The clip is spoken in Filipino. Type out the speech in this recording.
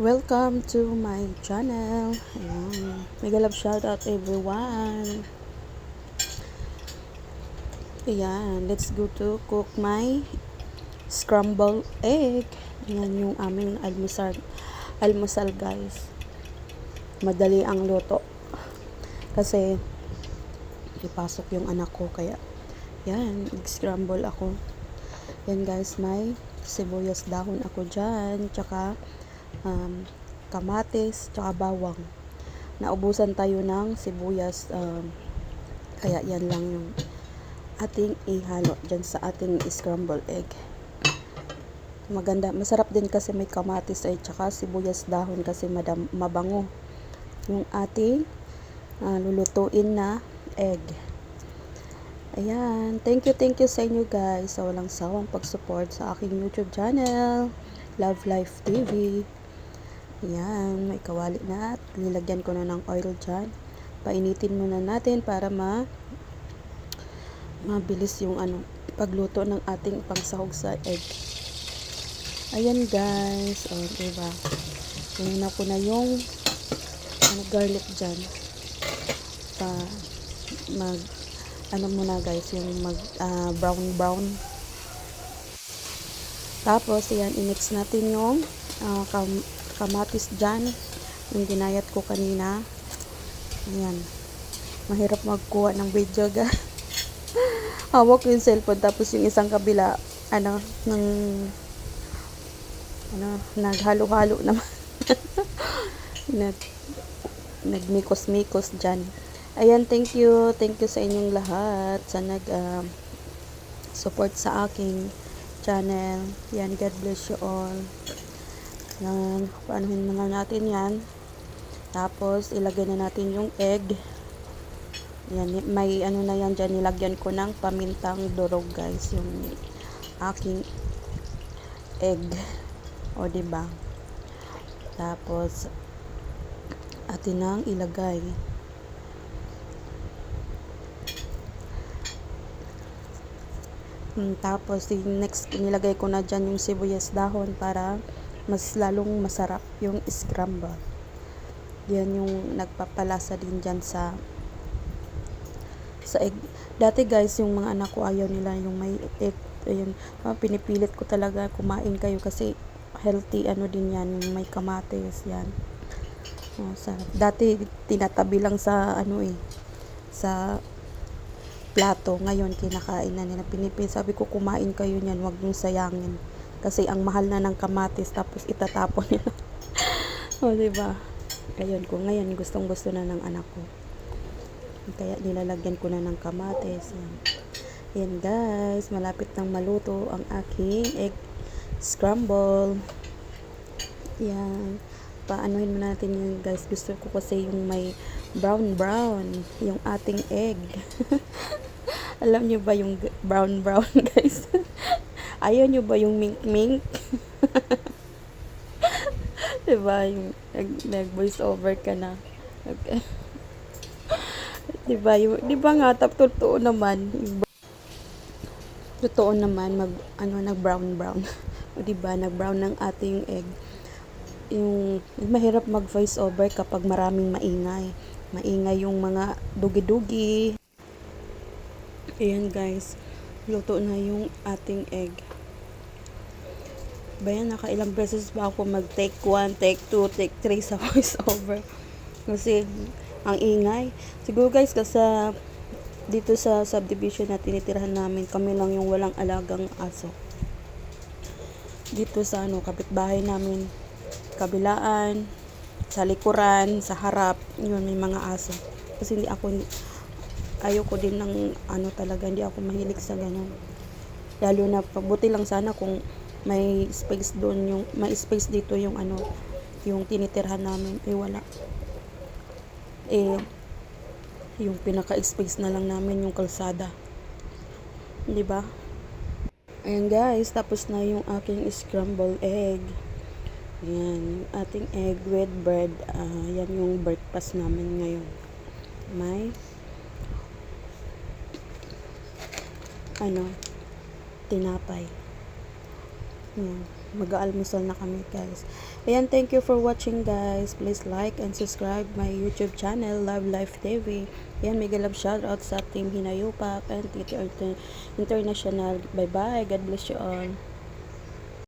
Welcome to my channel. Ayan. Mega love shout out everyone. Ayan, let's go to cook my scrambled egg. Ayan yung aming almusal guys. Madali ang luto. Kasi ipasok yung anak ko kaya yan, nag-scramble ako. Yan guys, may sibuyas dahon ako dyan, tsaka kamatis, tsaka bawang. Naubusan tayo ng sibuyas, kaya yan lang yung ating ihalo dyan sa ating scrambled egg. Maganda, masarap din kasi may kamatis ay tsaka sibuyas dahon kasi mabango yung ating lulutuin na egg. Ayan, thank you sa inyo guys sa walang sawang pag-support sa aking YouTube channel, Love Life TV. Ayan, may kawali na at nilagyan ko na ng oil dyan. Painitin muna natin para mabilis yung pagluto ng ating pangsahog sa egg. Ayan guys, diba? Kunin ko na yung garlic dyan. Muna guys, yung brown. Tapos, ayan, i-mix natin yung kamatis dyan. Yung ginayat ko kanina. Ayan. Mahirap magkuha ng video guys. Hawak ko yung cellphone, tapos yung isang kabila, naghalo-halo naman. Nagmikos-mikos dyan. Ayan, thank you sa inyong lahat sa support sa aking channel. Yan, God bless you all. Yan, paanuhin naman natin yan. Tapos, ilagay na natin yung egg. Yan, may na yan dyan, nilagyan ko ng pamintang durog guys, yung aking egg. O, diba? Tapos, atin nang ilagay. Tapos, next, nilagay ko na dyan yung sibuyas dahon para mas lalong masarap yung scramble. Yan yung nagpapalasa din dyan sa egg. Dati guys, yung mga anak ko ayaw nila yung may egg. Ayun, pinipilit ko talaga kumain kayo kasi healthy din yan, yung may kamatis yan. Dati tinatabi lang sa sa plato. Ngayon kinakain na nila. Sabi ko, kumain kayo niyan, wag niyong sayangin kasi ang mahal na ng kamatis tapos itatapon nila. O diba? Ayun ko, ngayon gustong-gusto na ng anak ko. Kaya nilalagyan ko na ng kamatis. Yan guys, malapit nang maluto ang aking egg scramble. Yan. Paanohin muna natin yun guys. Gusto ko kasi yung may brown yung ating egg. Alam nyo ba yung brown guys? Ayaw nyo ba yung mink? Diba yung nag voice over ka na? Okay. Diba nga totoo naman nag brown o diba nag brown ng ating egg. Yung mahirap mag voice over kapag maraming maingay yung mga dugi-dugi. Ayan guys, luto na yung ating egg. Bayan, nakailang beses ba ako mag take 1, take 2, take 3 sa voice over kasi ang ingay. Siguro guys, kasi dito sa subdivision na tinitirahan namin, kami lang yung walang alagang aso. Dito sa kapitbahay namin, kabilaan, sa likuran, sa harap, yun may mga aso. Kasi ayoko din ng talaga, hindi ako mahilig sa ganun. Lalo na pabuti lang sana kung may space doon, may space dito yung yung tinitirhan namin, wala. Yung pinaka-space na lang namin yung kalsada. 'Di ba? Ayan guys, tapos na yung aking scrambled egg. Yan, yung ating egg with bread. Yan yung breakfast namin ngayon. May tinapay. Yan. mag-aalmusal na kami guys. Ayan, thank you for watching guys. Please like and subscribe my YouTube channel, Love Life TV. Ayan, mega love shoutout sa Team Hinayupak and Tito International. Bye bye. God bless you all.